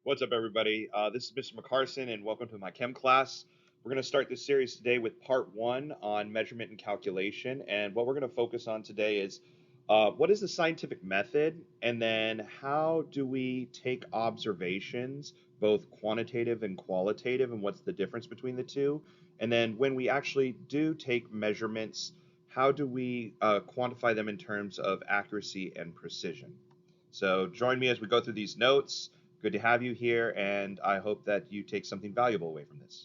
What's up, everybody? This is Mr. McCarson, and welcome to my chem class. We're going to start this series today with part one on measurement and calculation. And what we're going to focus on today is what is the scientific method, and then how do we take observations, both quantitative and qualitative, and what's the difference between the two? And then when we actually do take measurements, how do we quantify them in terms of accuracy and precision? So join me as we go through these notes. Good to have you here, and I hope that you take something valuable away from this.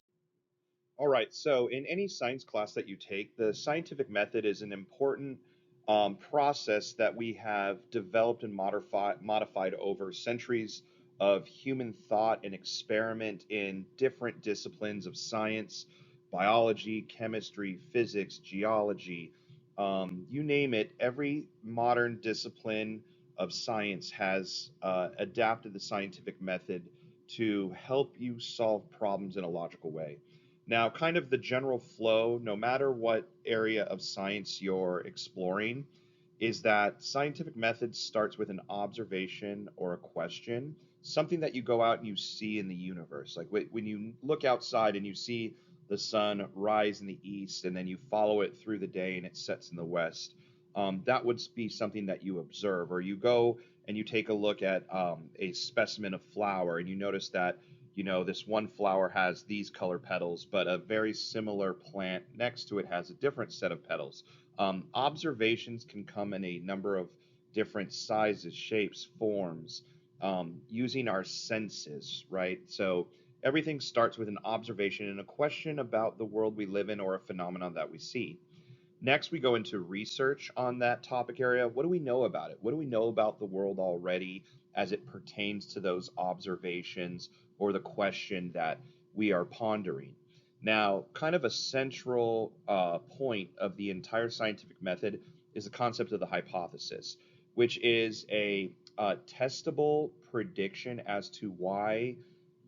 All right, so in any science class that you take, the scientific method is an important process that we have developed and modified over centuries of human thought and experiment in different disciplines of science, biology, chemistry, physics, geology, you name it. Every modern discipline of science has adapted the scientific method to help you solve problems in a logical way. Now, kind of the general flow, no matter what area of science you're exploring, is that scientific method starts with an observation or a question, something that you go out and you see in the universe. Like when you look outside and you see the sun rise in the east and then you follow it through the day and it sets in the west, that would be something that you observe. Or you go and you take a look at a specimen of flower and you notice that this one flower has these color petals, but a very similar plant next to it has a different set of petals. Observations can come in a number of different sizes, shapes, forms, using our senses, right? So everything starts with an observation and a question about the world we live in or a phenomenon that we see. Next, we go into research on that topic area. What do we know about it? What do we know about the world already as it pertains to those observations or the question that we are pondering? Now, kind of a central point of the entire scientific method is the concept of the hypothesis, which is a testable prediction as to why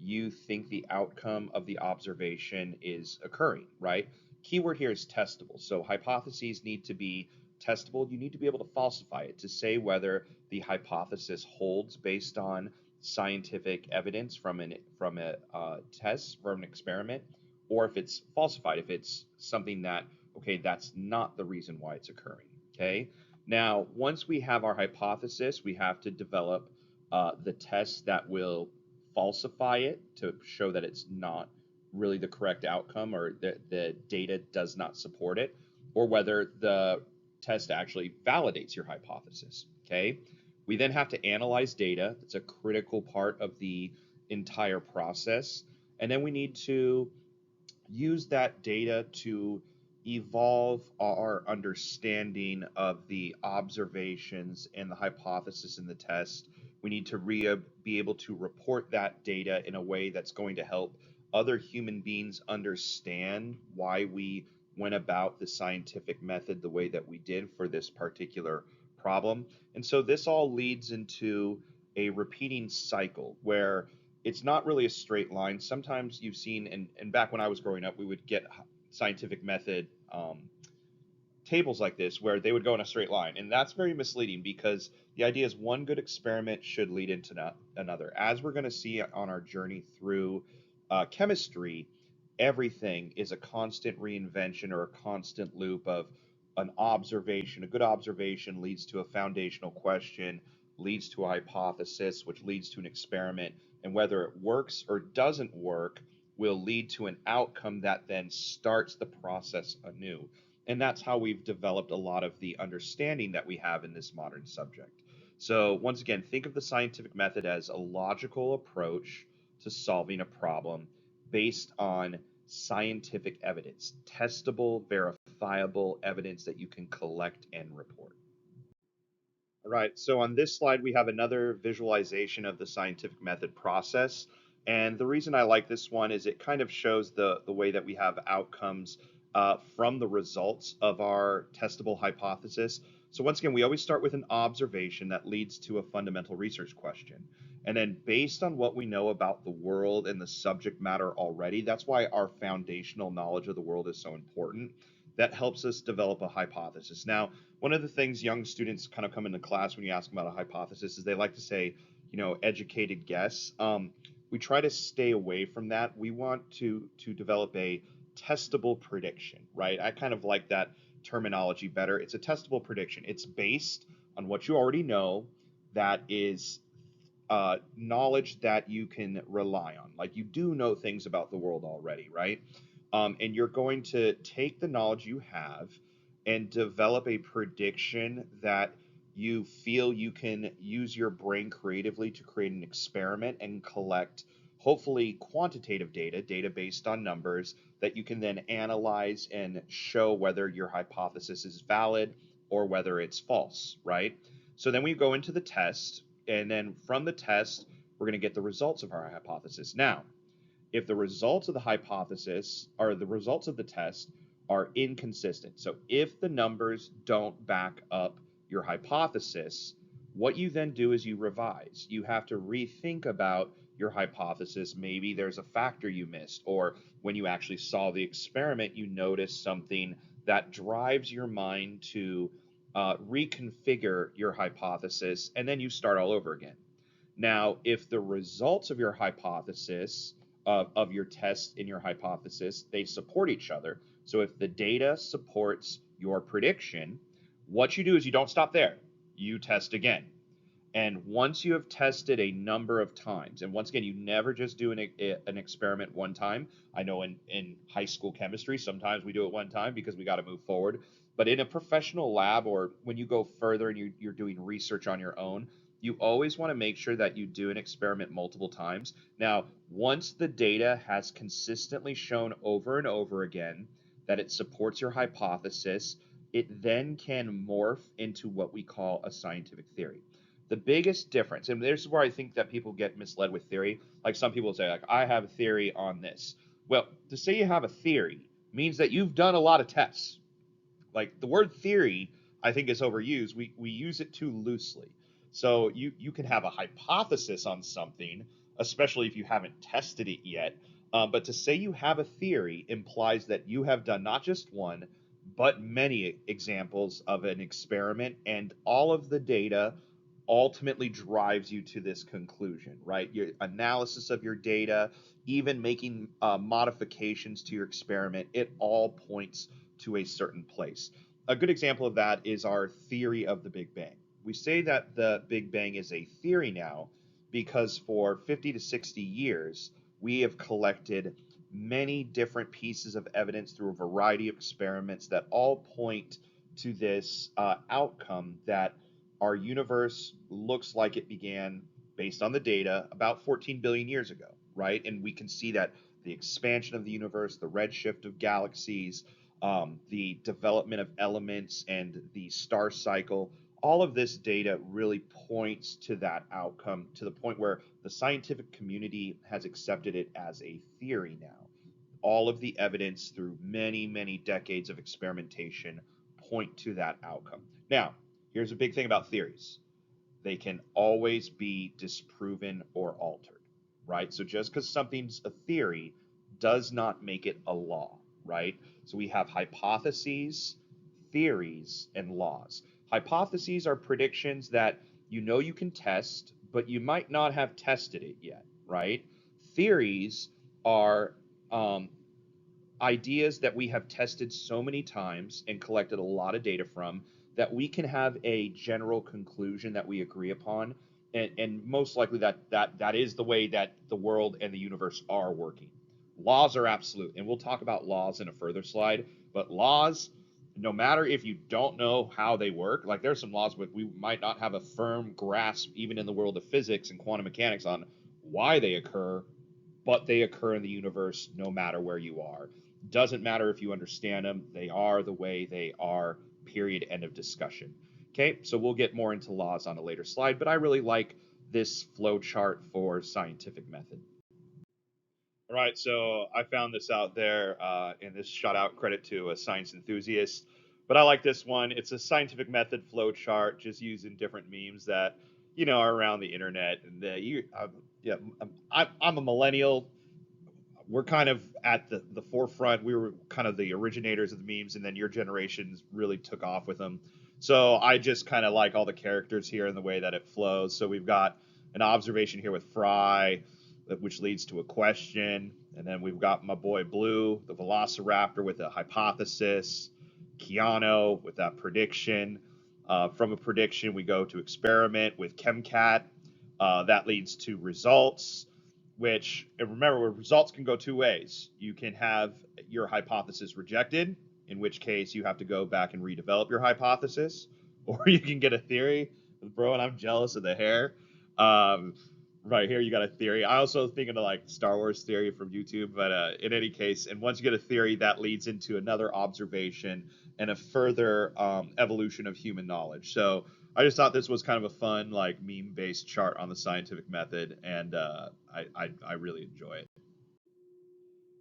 you think the outcome of the observation is occurring, right? Keyword here is testable. So hypotheses need to be testable. You need to be able to falsify it to say whether the hypothesis holds based on scientific evidence from a test, from an experiment, or if it's falsified, if it's something that, okay, that's not the reason why it's occurring. Okay. Now, once we have our hypothesis, we have to develop the test that will falsify it to show that it's not really the correct outcome or the data does not support it, or whether the test actually validates your hypothesis. Okay. We then have to analyze data. That's a critical part of the entire process. And then we need to use that data to evolve our understanding of the observations and the hypothesis in the test. We need to be able to report that data in a way that's going to help other human beings understand why we went about the scientific method the way that we did for this particular problem. And so this all leads into a repeating cycle where it's not really a straight line. Sometimes you've seen, and back when I was growing up, we would get scientific method tables like this where they would go in a straight line. And that's very misleading because the idea is one good experiment should lead into another. As we're going to see on our journey through chemistry, everything is a constant reinvention or a constant loop of an observation. A good observation leads to a foundational question, leads to a hypothesis, which leads to an experiment. And whether it works or doesn't work will lead to an outcome that then starts the process anew. And that's how we've developed a lot of the understanding that we have in this modern subject. So, once again, think of the scientific method as a logical approach to solving a problem based on scientific evidence, testable, verifiable evidence that you can collect and report. All right, so on this slide, we have another visualization of the scientific method process. And the reason I like this one is it kind of shows the way that we have outcomes from the results of our testable hypothesis. So once again, we always start with an observation that leads to a fundamental research question. And then based on what we know about the world and the subject matter already, that's why our foundational knowledge of the world is so important. That helps us develop a hypothesis. Now, one of the things young students kind of come into class when you ask them about a hypothesis is they like to say, educated guess. we try to stay away from that. We want to develop a testable prediction, right? I kind of like that terminology better. It's a testable prediction. It's based on what you already know, that is knowledge that you can rely on. Like, you do know things about the world already, right? And you're going to take the knowledge you have and develop a prediction that you feel you can use your brain creatively to create an experiment and collect, hopefully, quantitative data, data based on numbers, that you can then analyze and show whether your hypothesis is valid or whether it's false, right? So then we go into the test, and then from the test, we're going to get the results of our hypothesis. Now, if the results of the hypothesis or the results of the test are inconsistent, so if the numbers don't back up your hypothesis, what you then do is you revise. You have to rethink about your hypothesis. Maybe there's a factor you missed, or when you actually saw the experiment, you noticed something that drives your mind to reconfigure your hypothesis, and then you start all over again. Now, if the results of your hypothesis, of your test in your hypothesis, they support each other. So if the data supports your prediction, what you do is you don't stop there. You test again. And once you have tested a number of times, and once again, you never just do an experiment one time. I know in high school chemistry, sometimes we do it one time because we got to move forward. But in a professional lab, or when you go further and you're doing research on your own, you always want to make sure that you do an experiment multiple times. Now, once the data has consistently shown over and over again that it supports your hypothesis, it then can morph into what we call a scientific theory. The biggest difference, and this is where I think that people get misled with theory. Like, some people say, like, I have a theory on this. Well, to say you have a theory means that you've done a lot of tests. Like, the word theory, I think, is overused. We use it too loosely. So you can have a hypothesis on something, especially if you haven't tested it yet. But to say you have a theory implies that you have done not just one, but many examples of an experiment, and all of the data ultimately drives you to this conclusion, right? Your analysis of your data, even making modifications to your experiment, it all points to a certain place. A good example of that is our theory of the Big Bang. We say that the Big Bang is a theory now because for 50 to 60 years, we have collected many different pieces of evidence through a variety of experiments that all point to this outcome, that our universe looks like it began, based on the data, about 14 billion years ago, right? And we can see that the expansion of the universe, the redshift of galaxies, the development of elements, and the star cycle, all of this data really points to that outcome, to the point where the scientific community has accepted it as a theory now. All of the evidence through many, many decades of experimentation point to that outcome. Now, here's a big thing about theories: they can always be disproven or altered, right? So just because something's a theory does not make it a law, right? So we have hypotheses, theories, and laws. Hypotheses are predictions that you know you can test, but you might not have tested it yet, right? Theories are ideas that we have tested so many times and collected a lot of data from, that we can have a general conclusion that we agree upon, and most likely that is the way that the world and the universe are working. Laws are absolute, and we'll talk about laws in a further slide. But laws, no matter if you don't know how they work, like, there's some laws we might not have a firm grasp, even in the world of physics and quantum mechanics, on why they occur, but they occur in the universe no matter where you are. Doesn't matter if you understand them, they are the way they are, period, end of discussion. Okay, so we'll get more into laws on a later slide, but I really like this flow chart for scientific method. All right, so I found this out there, and this shout out credit to a science enthusiast. But I like this one. It's a scientific method flow chart, just using different memes that are around the internet. And yeah, I'm a millennial. We're kind of at the forefront. We were kind of the originators of the memes, and then your generations really took off with them. So I just kind of like all the characters here and the way that it flows. So we've got an observation here with Fry. which leads to a question. And then we've got my boy Blue, the Velociraptor, with a hypothesis. Keanu with that prediction. From a prediction, we go to experiment with ChemCat. That leads to results, which, and remember, results can go two ways. You can have your hypothesis rejected, in which case you have to go back and redevelop your hypothesis, or you can get a theory. Bro, and I'm jealous of the hair. Um, right here, you got a theory. I also thinking of like Star Wars theory from YouTube, but in any case, and once you get a theory, that leads into another observation and a further evolution of human knowledge. So I just thought this was kind of a fun, like meme-based chart on the scientific method, and I really enjoy it.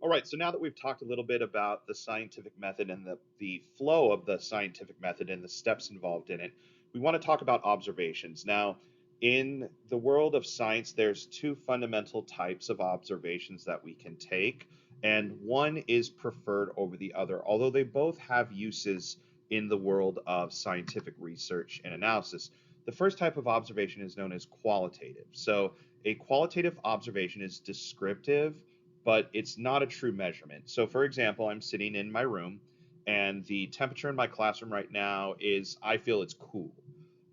All right, so now that we've talked a little bit about the scientific method and the flow of the scientific method and the steps involved in it, we want to talk about observations. Now, in the world of science, there's two fundamental types of observations that we can take, and one is preferred over the other, although they both have uses in the world of scientific research and analysis. The first type of observation is known as qualitative. So, a qualitative observation is descriptive, but it's not a true measurement. So, for example, I'm sitting in my room, and the temperature in my classroom right now is, I feel it's cool.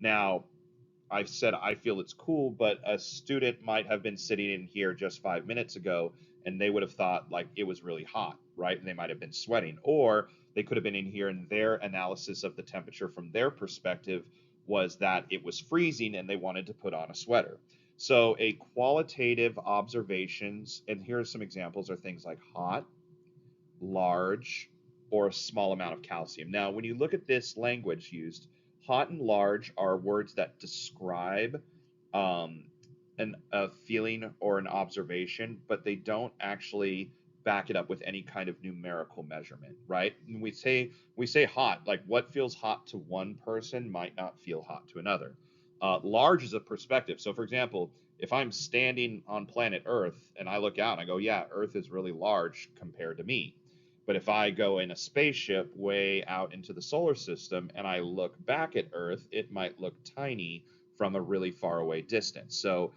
Now, I've said I feel it's cool, but a student might have been sitting in here just 5 minutes ago and they would have thought like it was really hot, right? And they might have been sweating. Or they could have been in here and their analysis of the temperature from their perspective was that it was freezing and they wanted to put on a sweater. So, a qualitative observations, and here are some examples, are things like hot, large, or a small amount of calcium. Now, when you look at this language used, hot and large are words that describe um, a feeling or an observation, but they don't actually back it up with any kind of numerical measurement, right? When we say hot, like what feels hot to one person might not feel hot to another. Large is a perspective. So, for example, if I'm standing on planet Earth and I look out and I go, yeah, Earth is really large compared to me. But if I go in a spaceship way out into the solar system and I look back at Earth, it might look tiny from a really far away distance. So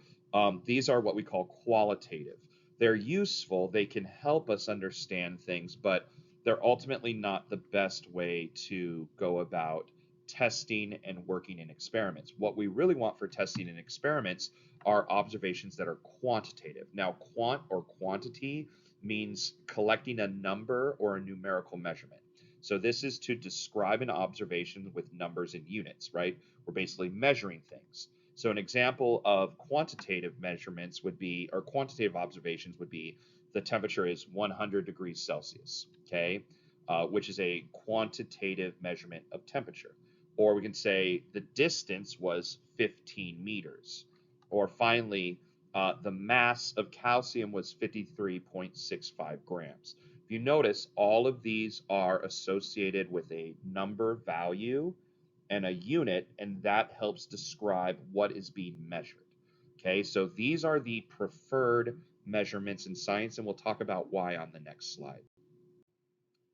these are what we call qualitative. They're useful, they can help us understand things, but they're ultimately not the best way to go about testing and working in experiments. What we really want for testing in experiments are observations that are quantitative. Now, quant or quantity means collecting a number or a numerical measurement. So this is to describe an observation with numbers and units, right? We're basically measuring things. So an example of quantitative measurements would be, or quantitative observations would be, the temperature is 100 degrees Celsius, okay, which is a quantitative measurement of temperature. Or we can say the distance was 15 meters. Or finally, the mass of calcium was 53.65 grams. If you notice, all of these are associated with a number value and a unit, and that helps describe what is being measured. Okay, so these are the preferred measurements in science, and we'll talk about why on the next slide.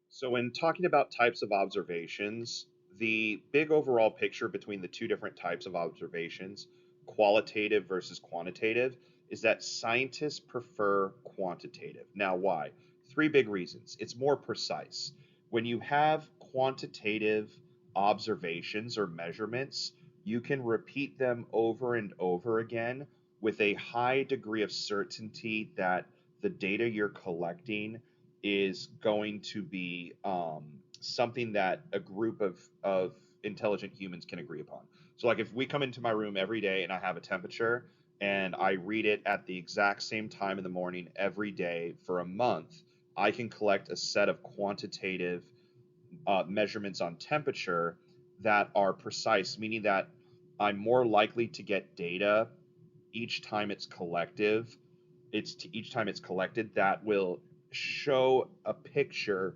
So, when talking about types of observations, the big overall picture between the two different types of observations, qualitative versus quantitative, is that scientists prefer quantitative. Now, why? Three big reasons. It's more precise. When you have quantitative observations or measurements, you can repeat them over and over again with a high degree of certainty that the data you're collecting is going to be something that a group of intelligent humans can agree upon. So, like if we come into my room every day and I have a temperature and I read it at the exact same time in the morning every day for a month, I can collect a set of quantitative measurements on temperature that are precise, meaning that I'm more likely to get data each time it's collective each time it's collected that will show a picture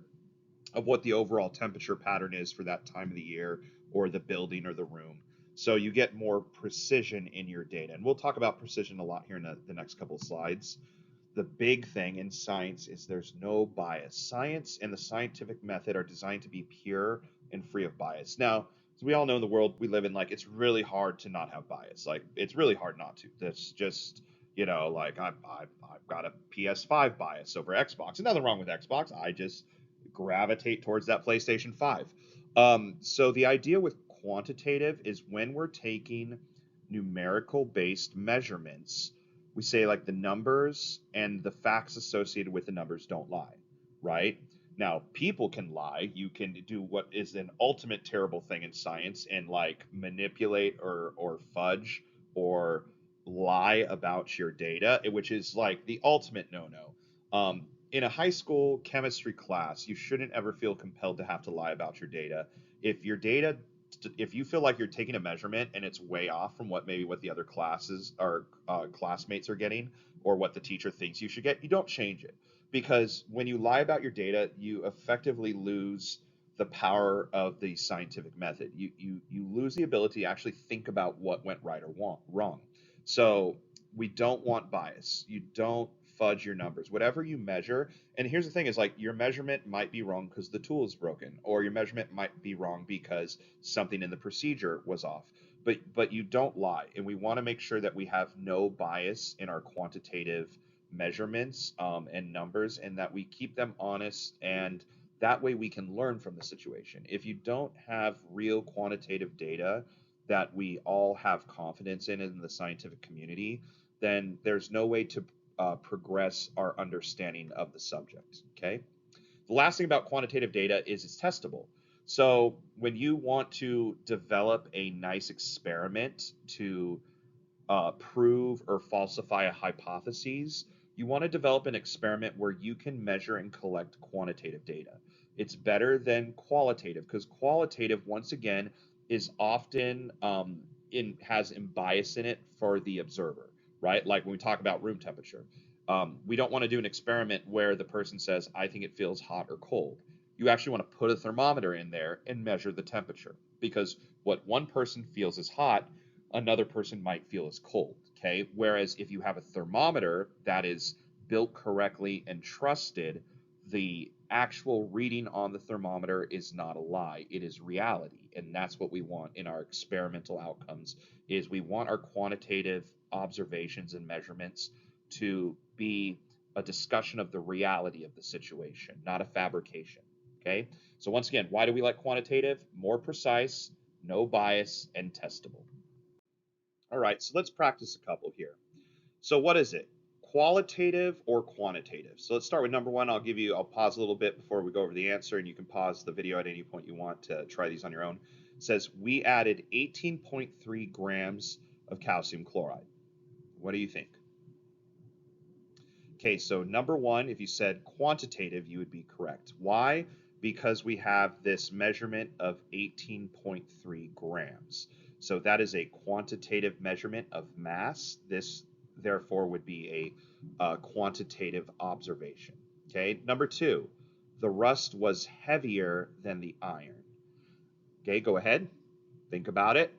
of what the overall temperature pattern is for that time of the year or the building or the room. So you get more precision in your data. And we'll talk about precision a lot here in the next couple of slides. The big thing in science is there's no bias. Science and the scientific method are designed to be pure and free of bias. Now, as we all know in the world we live in, like it's really hard to not have bias. Like it's really hard not to. That's just You know, like I've got a PS5 bias over Xbox. And nothing wrong with Xbox. I just gravitate towards that PlayStation 5. So the idea with quantitative is when we're taking numerical based measurements, we say like the numbers and the facts associated with the numbers don't lie, right? Now, people can lie. You can do what is an ultimate terrible thing in science and like manipulate or fudge or lie about your data, which is like the ultimate no-no. In a high school chemistry class, you shouldn't ever feel compelled to have to lie about your data. If your data, if you feel like you're taking a measurement and it's way off from what the other classes or classmates are getting, or what the teacher thinks you should get, you don't change it, because when you lie about your data, you effectively lose the power of the scientific method. You lose the ability to actually think about what went right or wrong. So we don't want bias. You don't fudge your numbers. Whatever you measure, and here's the thing is like your measurement might be wrong because the tool is broken, or your measurement might be wrong because something in the procedure was off. But you don't lie, and we want to make sure that we have no bias in our quantitative measurements and numbers, and that we keep them honest, and that way we can learn from the situation. If you don't have real quantitative data that we all have confidence in the scientific community, then there's no way to progress our understanding of the subject. Okay. The last thing about quantitative data is it's testable. So when you want to develop a nice experiment to prove or falsify a hypothesis, you want to develop an experiment where you can measure and collect quantitative data. It's better than qualitative because qualitative, once again, is often has bias in it for the observer, right? Like when we talk about room temperature, we don't want to do an experiment where the person says, "I think it feels hot or cold." You actually want to put a thermometer in there and measure the temperature, because what one person feels is hot, another person might feel as cold. Okay. Whereas if you have a thermometer that is built correctly and trusted, the actual reading on the thermometer is not a lie. It is reality. And that's what we want in our experimental outcomes is we want our quantitative observations and measurements to be a discussion of the reality of the situation, not a fabrication. Okay. So once again, why do we like quantitative? More precise, no bias, and testable. All right, so let's practice a couple here. So what is it? Qualitative or quantitative? So let's start with number one. I'll pause a little bit before we go over the answer, and you can pause the video at any point you want to try these on your own. It says we added 18.3 grams of calcium chloride. What do you think? Okay, so number one, if you said quantitative, you would be correct. Why? Because we have this measurement of 18.3 grams. So that is a quantitative measurement of mass. This, therefore, would be a quantitative observation. Okay, number two, the rust was heavier than the iron. Okay, go ahead, think about it.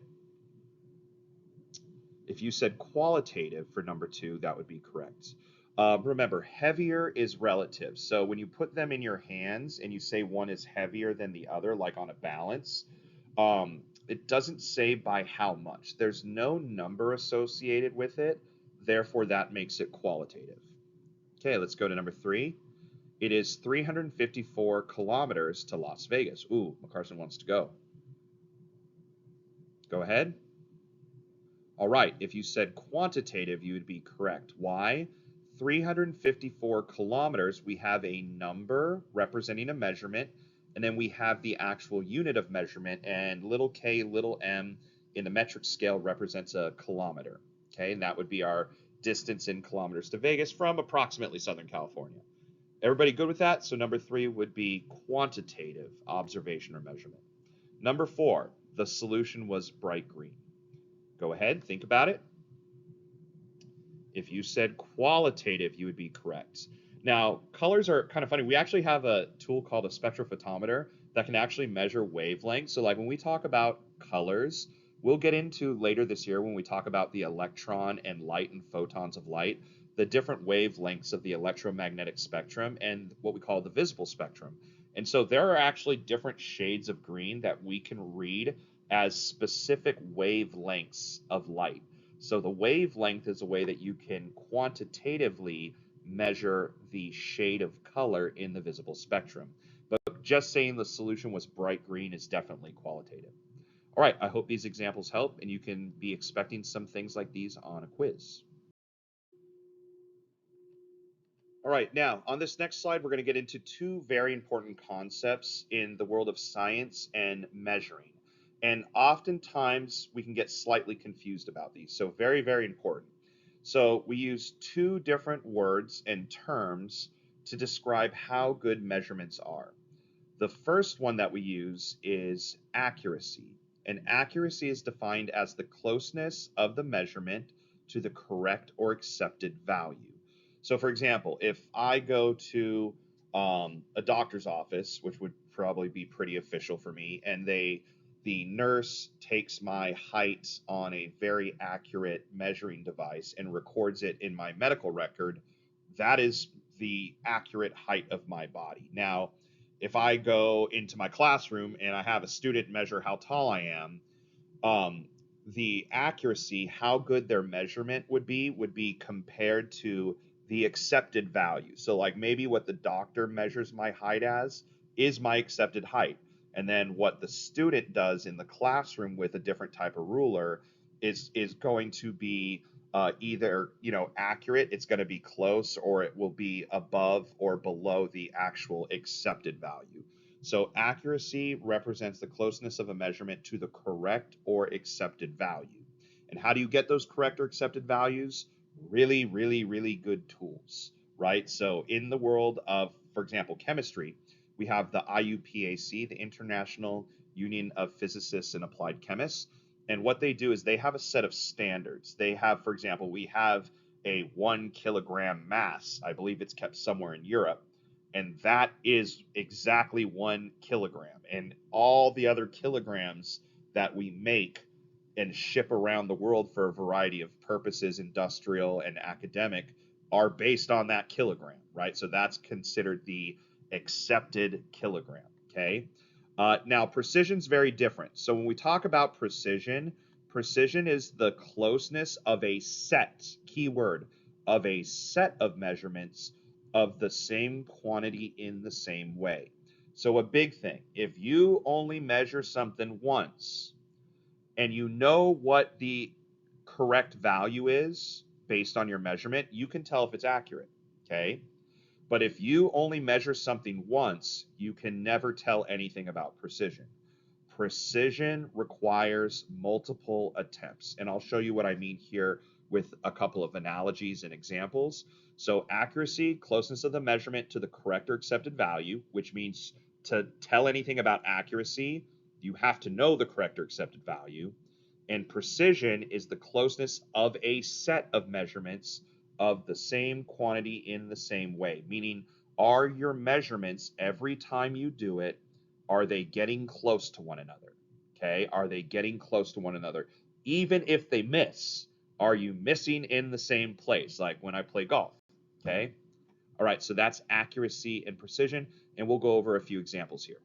If you said qualitative for number two, that would be correct. Remember, heavier is relative. So when you put them in your hands and you say one is heavier than the other, like on a balance, it doesn't say by how much. There's no number associated with it. Therefore, that makes it qualitative. Okay, let's go to number three. It is 354 kilometers to Las Vegas. Ooh, McCarson wants to go. Go ahead. All right, if you said quantitative, you would be correct. Why? 354 kilometers, we have a number representing a measurement, and then we have the actual unit of measurement, and little k, little m in the metric scale represents a kilometer. Okay, and that would be our distance in kilometers to Vegas from approximately Southern California. Everybody good with that? So number three would be quantitative observation or measurement. Number four, the solution was bright green. Go ahead, think about it. If you said qualitative, you would be correct. Now, colors are kind of funny. We actually have a tool called a spectrophotometer that can actually measure wavelengths. So, like when we talk about colors, we'll get into later this year when we talk about the electron and light and photons of light, the different wavelengths of the electromagnetic spectrum and what we call the visible spectrum. And so there are actually different shades of green that we can read as specific wavelengths of light. So the wavelength is a way that you can quantitatively measure the shade of color in the visible spectrum. But just saying the solution was bright green is definitely qualitative. All right, I hope these examples help and you can be expecting some things like these on a quiz. All right, now on this next slide, we're going to get into two very important concepts in the world of science and measuring. And oftentimes we can get slightly confused about these. So, very, very important. So, we use two different words and terms to describe how good measurements are. The first one that we use is accuracy. And accuracy is defined as the closeness of the measurement to the correct or accepted value. So, for example, if I go to a doctor's office, which would probably be pretty official for me, and the nurse takes my height on a very accurate measuring device and records it in my medical record, that is the accurate height of my body. Now, if I go into my classroom and I have a student measure how tall I am, um, the accuracy, how good their measurement would be compared to the accepted value. So, like maybe what the doctor measures my height as is my accepted height. And then what the student does in the classroom with a different type of ruler is going to be either accurate, it's going to be close, or it will be above or below the actual accepted value. So accuracy represents the closeness of a measurement to the correct or accepted value. And how do you get those correct or accepted values? Really, really, really good tools, right? So in the world of, for example, chemistry, we have the IUPAC, the International Union of Physicists and Applied Chemists. And what they do is they have a set of standards. They have, for example, we have a 1 kilogram mass. I believe it's kept somewhere in Europe, and that is exactly 1 kilogram. And all the other kilograms that we make and ship around the world for a variety of purposes, industrial and academic, are based on that kilogram, right? So that's considered the accepted kilogram, okay? Now, precision is very different. So when we talk about precision, precision is the closeness of a set, keyword, of a set of measurements of the same quantity in the same way. So, a big thing, if you only measure something once and you know what the correct value is based on your measurement, you can tell if it's accurate. Okay. But if you only measure something once, you can never tell anything about precision. Precision requires multiple attempts. And I'll show you what I mean here with a couple of analogies and examples. So, accuracy, closeness of the measurement to the correct or accepted value, which means to tell anything about accuracy, you have to know the correct or accepted value. And precision is the closeness of a set of measurements of the same quantity in the same way, meaning, are your measurements every time you do it, are they getting close to one another? Okay, are they getting close to one another? Even if they miss, are you missing in the same place, like when I play golf? Okay, all right, so that's accuracy and precision, and we'll go over a few examples here.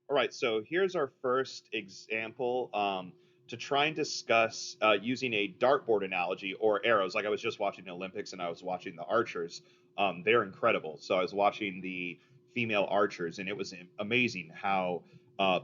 All right, so here's our first example to try and discuss using a dartboard analogy or arrows. Like I was just watching the Olympics and I was watching the archers. They're incredible. So I was watching the female archers and it was amazing how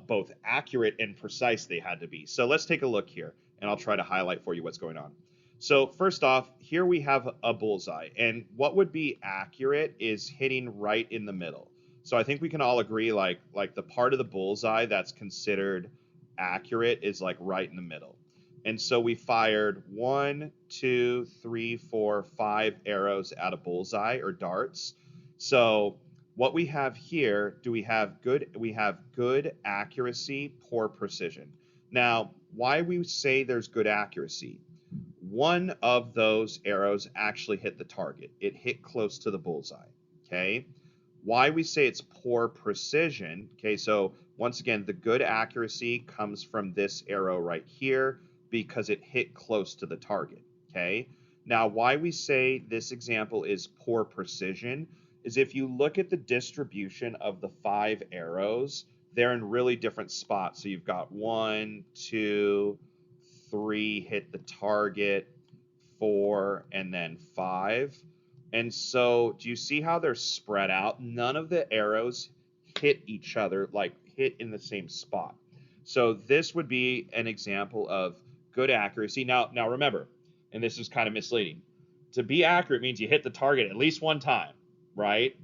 both accurate and precise they had to be. So let's take a look here and I'll try to highlight for you what's going on. So first off, here we have a bullseye, and what would be accurate is hitting right in the middle. So I think we can all agree like the part of the bullseye that's considered accurate is like right in the middle. And so we fired 1, 2, 3, 4, 5 arrows at a bullseye or darts. So what we have here, do we have good accuracy, poor precision. Now, why we say there's good accuracy? One of those arrows actually hit the target. It hit close to the bullseye. Okay. Why we say it's poor precision. Okay, so once again, the good accuracy comes from this arrow right here because it hit close to the target. Okay, now why we say this example is poor precision is if you look at the distribution of the 5 arrows, they're in really different spots. So you've got 1, 2, 3 hit the target, 4, and then 5. And so, do you see how they're spread out? None of the arrows hit each other, like hit in the same spot. So this would be an example of good accuracy. Now remember, and this is kind of misleading. To be accurate means you hit the target at least one time, right?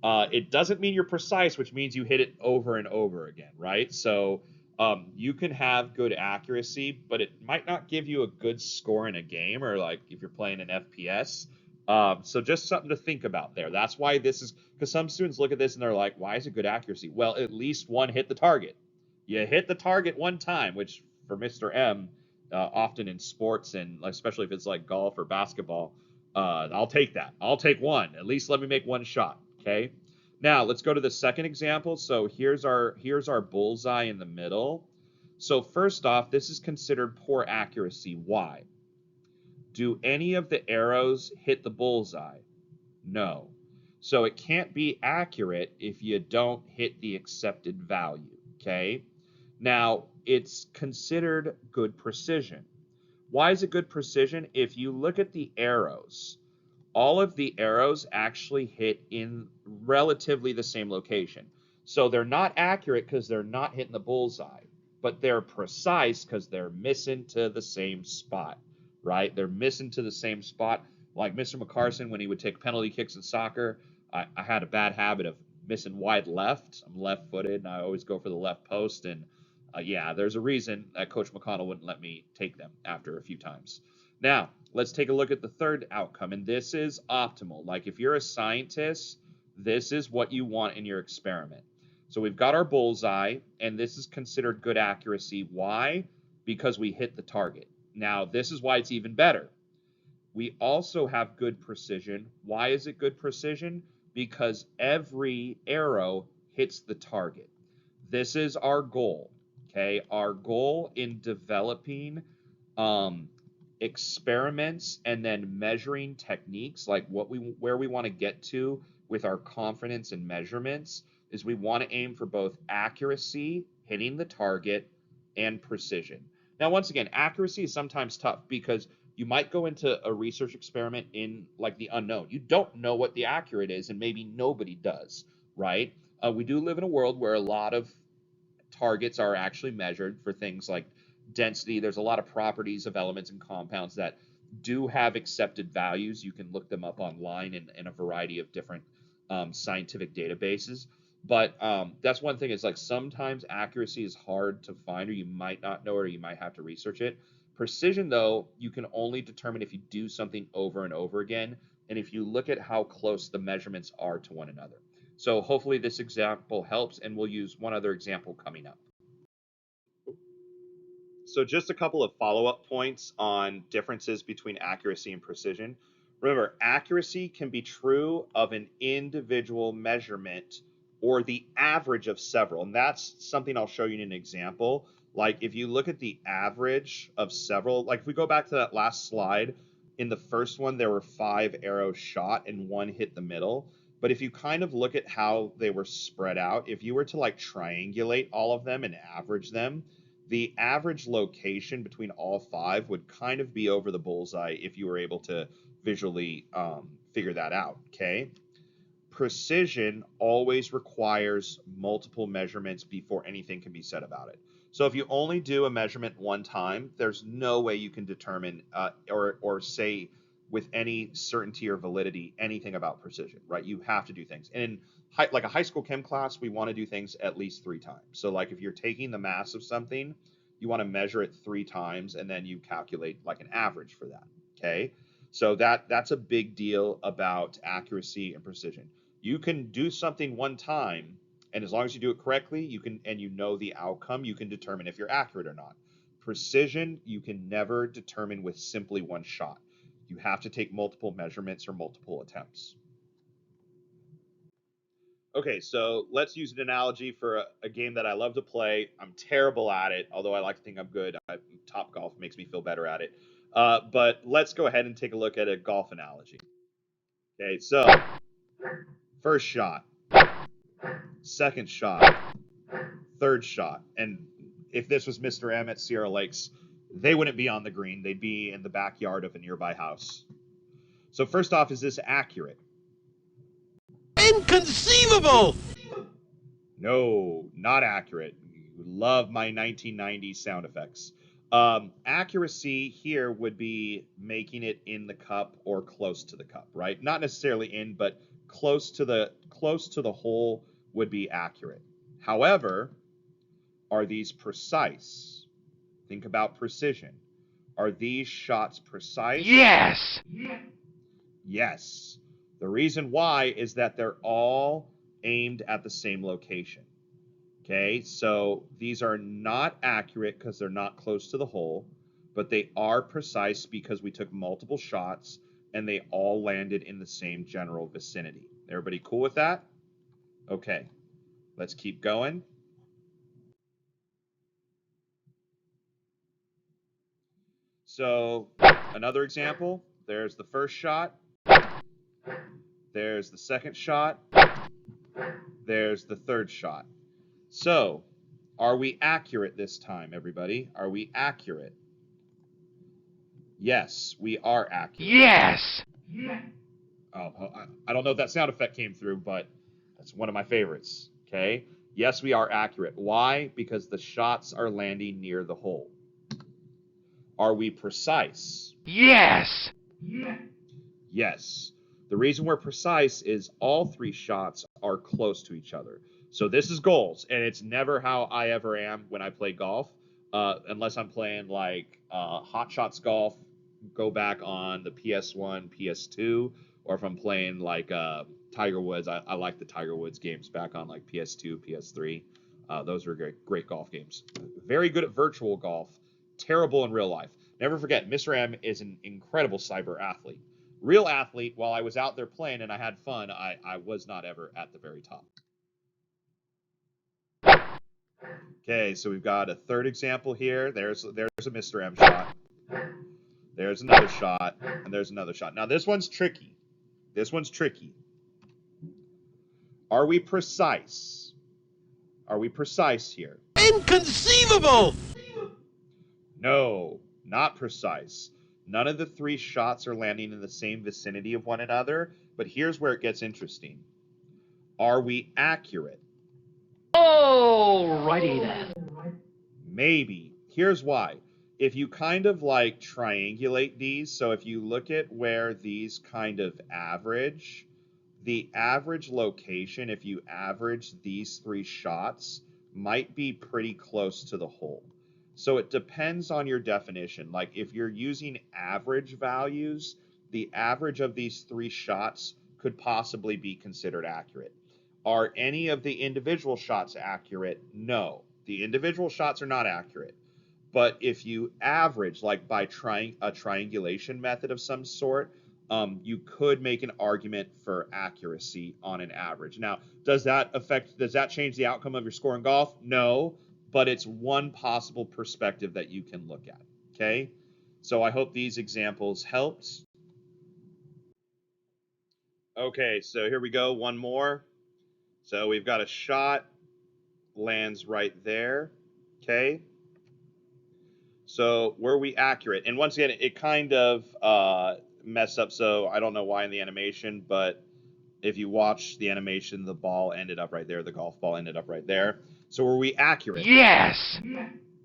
It doesn't mean you're precise, which means you hit it over and over again, right? So you can have good accuracy, but it might not give you a good score in a game, or like if you're playing an FPS. So just something to think about there. That's why this is, because some students look at this and they're like, why is it good accuracy? Well, at least one hit the target. You hit the target one time, which for Mr. M, often in sports, and especially if it's like golf or basketball, I'll take that. I'll take one. At least let me make one shot. Okay. Now let's go to the second example. So here's our bullseye in the middle. So first off, this is considered poor accuracy. Why? Do any of the arrows hit the bullseye? No. So it can't be accurate if you don't hit the accepted value. Okay. Now it's considered good precision. Why is it good precision? If you look at the arrows, all of the arrows actually hit in relatively the same location. So they're not accurate because they're not hitting the bullseye, but they're precise because they're missing to the same spot, right? They're missing to the same spot. Like Mr. McCarson, when he would take penalty kicks in soccer, I had a bad habit of missing wide left. I'm left footed, and I always go for the left post. And yeah, there's a reason that Coach McConnell wouldn't let me take them after a few times. Now, let's take a look at the third outcome, and this is optimal. Like if you're a scientist, this is what you want in your experiment. So we've got our bullseye, and this is considered good accuracy. Why? Because we hit the target. Now, this is why it's even better. We also have good precision. Why is it good precision? Because every arrow hits the target. This is our goal. Okay, our goal in developing um, experiments and then measuring techniques, like where we want to get to with our confidence and measurements, is we want to aim for both accuracy, hitting the target, and precision. Now, once again, accuracy is sometimes tough because you might go into a research experiment in like the unknown. You don't know what the accurate is, and maybe nobody does, right? We do live in a world where a lot of targets are actually measured for things like density. There's a lot of properties of elements and compounds that do have accepted values. You can look them up online in a variety of different scientific databases. But that's one thing, is like sometimes accuracy is hard to find, or you might not know, or you might have to research it. Precision, though, you can only determine if you do something over and over again, and if you look at how close the measurements are to one another. So hopefully this example helps, and we'll use one other example coming up. So just a couple of follow-up points on differences between accuracy and precision. Remember, accuracy can be true of an individual measurement or the average of several. And that's something I'll show you in an example. Like if you look at the average of several, like if we go back to that last slide, in the first one, there were 5 arrows shot and 1 hit the middle. But if you kind of look at how they were spread out, if you were to like triangulate all of them and average them, the average location between all 5 would kind of be over the bullseye if you were able to visually figure that out. Okay. Precision always requires multiple measurements before anything can be said about it. So if you only do a measurement one time, there's no way you can determine or say with any certainty or validity anything about precision, right? You have to do things. And in like a high school chem class, we want to do things at least 3 times. So like if you're taking the mass of something, you want to measure it 3 times, and then you calculate like an average for that. Okay. So that's a big deal about accuracy and precision. You can do something one time, and as long as you do it correctly, you can, and you know the outcome, you can determine if you're accurate or not. Precision, you can never determine with simply one shot. You have to take multiple measurements or multiple attempts. Okay, so let's use an analogy for a game that I love to play. I'm terrible at it, although I like to think I'm good. Top Golf makes me feel better at it. But let's go ahead and take a look at a golf analogy. Okay, so first shot, second shot, third shot. And if this was Mr. M at Sierra Lakes, They wouldn't be on the green. They'd be in the backyard of a nearby house. So first off, is this accurate? Inconceivable! No, not accurate. You love my 1990s sound effects. Accuracy here would be making it in the cup or close to the cup, right? Not necessarily in, but close to the hole would be accurate. However, are these precise? Think about precision. Are these shots precise? Yes! Yes. The reason why is that they're all aimed at the same location. Okay, so these are not accurate because they're not close to the hole, but they are precise because we took multiple shots and they all landed in the same general vicinity. Everybody cool with that? Okay, let's keep going. So, another example, there's the first shot, there's the second shot, there's the third shot. So, are we accurate this time, everybody? Are we accurate? Yes, we are accurate. Yes! Oh, I don't know if that sound effect came through, but that's one of my favorites. Okay? Yes, we are accurate. Why? Because the shots are landing near the hole. Are we precise? Yes! Yes. The reason we're precise is all three shots are close to each other. So this is goals, and it's never how I ever am when I play golf, unless I'm playing like Hot Shots Golf, go back on the PS1, PS2, or if I'm playing like Tiger Woods. I like the Tiger Woods games back on like PS2, PS3. Those were great golf games. Very good at virtual golf, terrible in real life. Never forget, Mr. M is an incredible cyber athlete. Real athlete, while I was out there playing and I had fun, I was not ever at the very top. Okay, so we've got a third example here. There's a Mr. M shot. There's another shot, and there's another shot. Now this one's tricky. This one's tricky. Are we precise? Are we precise here? Inconceivable! No, not precise. None of the three shots are landing in the same vicinity of one another, but here's where it gets interesting. Are we accurate? Alrighty then. Maybe. Here's why. If you kind of like triangulate these, so if you look at where these kind of average, the average location, if you average these three shots, might be pretty close to the hole. So it depends on your definition. Like if you're using average values, the average of these three shots could possibly be considered accurate. Are any of the individual shots accurate? No. The individual shots are not accurate. But if you average, like by trying a triangulation method of some sort, you could make an argument for accuracy on an average. Now, does that change the outcome of your score in golf? No, but it's one possible perspective that you can look at. Okay? So I hope these examples helped. Okay, so here we go. One more. So we've got a shot, lands right there. Okay? So were we accurate? And once again, it kind of messed up. So I don't know why in the animation, but if you watch the animation, the ball ended up right there. The golf ball ended up right there. So were we accurate? Yes!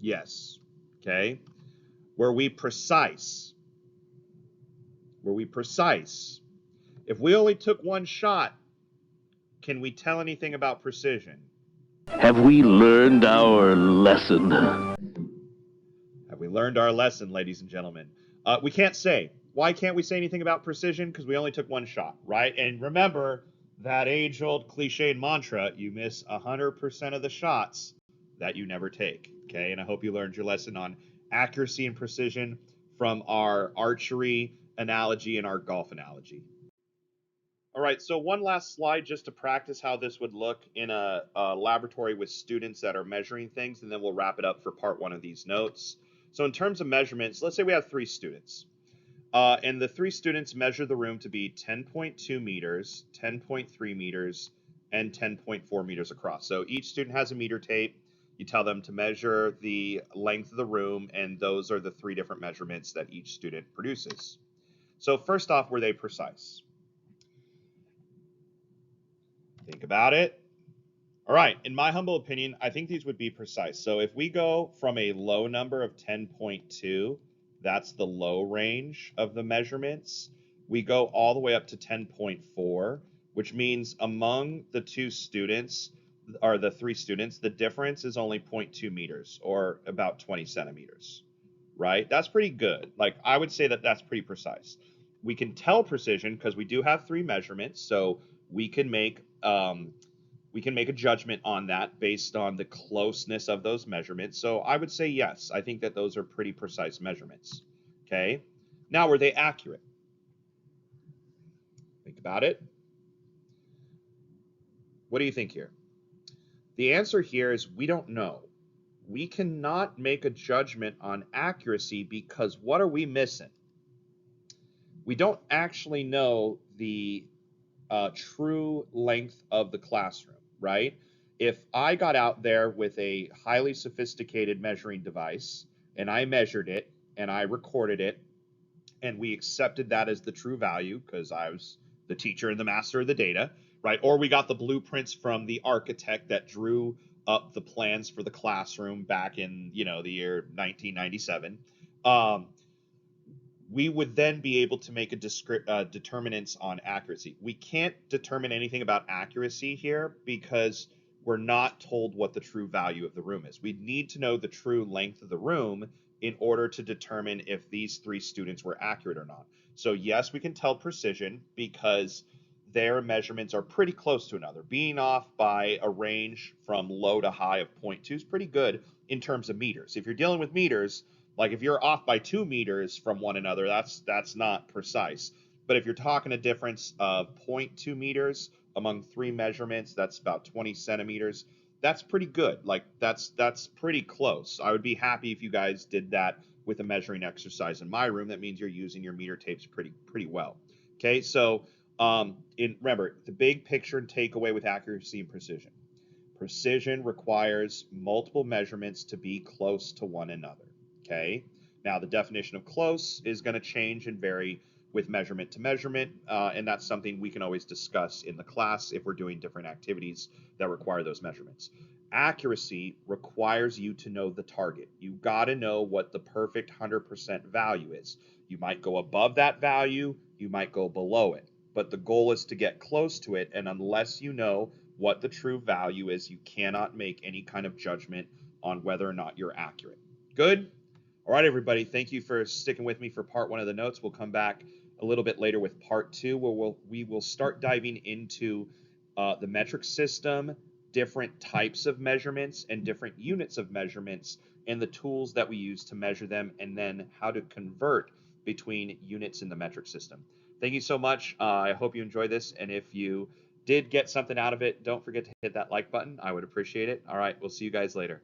Yes. Okay. Were we precise? Were we precise? If we only took one shot, can we tell anything about precision? Have we learned our lesson? Have we learned our lesson, ladies and gentlemen? We can't say. Why can't we say anything about precision? Because we only took one shot, right? And remember that age-old cliched mantra, you miss 100% of the shots that you never take, okay? And I hope you learned your lesson on accuracy and precision from our archery analogy and our golf analogy. All right, so one last slide just to practice how this would look in a laboratory with students that are measuring things, and then we'll wrap it up for part one of these notes. So in terms of measurements, let's say we have 3 students. And the 3 students measure the room to be 10.2 meters, 10.3 meters, and 10.4 meters across. So each student has a meter tape. You tell them to measure the length of the room, and those are the three different measurements that each student produces. So first off, were they precise? Think about it. All right, in my humble opinion, I think these would be precise. So if we go from a low number of 10.2, that's the low range of the measurements, we go all the way up to 10.4, which means among the two students, or the three students, the difference is only 0.2 meters, or about 20 centimeters, right? That's pretty good. Like, I would say that that's pretty precise. We can tell precision because we do have three measurements, so we can make a judgment on that based on the closeness of those measurements. So I would say yes, I think that those are pretty precise measurements. Okay. Now, were they accurate? Think about it. What do you think here? The answer here is we don't know. We cannot make a judgment on accuracy because what are we missing? We don't actually know the true length of the classroom, right? If I got out there with a highly sophisticated measuring device and I measured it and I recorded it and we accepted that as the true value because I was the teacher and the master of the data, right? Or we got the blueprints from the architect that drew up the plans for the classroom back in, the year 1997. We would then be able to make determinants on accuracy. We can't determine anything about accuracy here because we're not told what the true value of the room is. We need to know the true length of the room in order to determine if these three students were accurate or not. So yes, we can tell precision because their measurements are pretty close to another. Being off by a range from low to high of zero point 0.2 is pretty good in terms of meters. If you're dealing with meters, like if you're off by 2 meters from one another, that's not precise. But if you're talking a difference of 0.2 meters among three measurements, that's about 20 centimeters. That's pretty good. Like that's pretty close. I would be happy if you guys did that with a measuring exercise in my room. That means you're using your meter tapes pretty well. Okay, so remember the big picture and takeaway with accuracy and precision. Precision requires multiple measurements to be close to one another. Okay. Now, the definition of close is going to change and vary with measurement to measurement, and that's something we can always discuss in the class if we're doing different activities that require those measurements. Accuracy requires you to know the target. You got to know what the perfect 100% value is. You might go above that value, you might go below it, but the goal is to get close to it, and unless you know what the true value is, you cannot make any kind of judgment on whether or not you're accurate. Good? All right, everybody. Thank you for sticking with me for part one of the notes. We'll come back a little bit later with part two, where we will start diving into the metric system, different types of measurements, and different units of measurements, and the tools that we use to measure them, and then how to convert between units in the metric system. Thank you so much. I hope you enjoyed this, and if you did get something out of it, don't forget to hit that like button. I would appreciate it. All right, we'll see you guys later.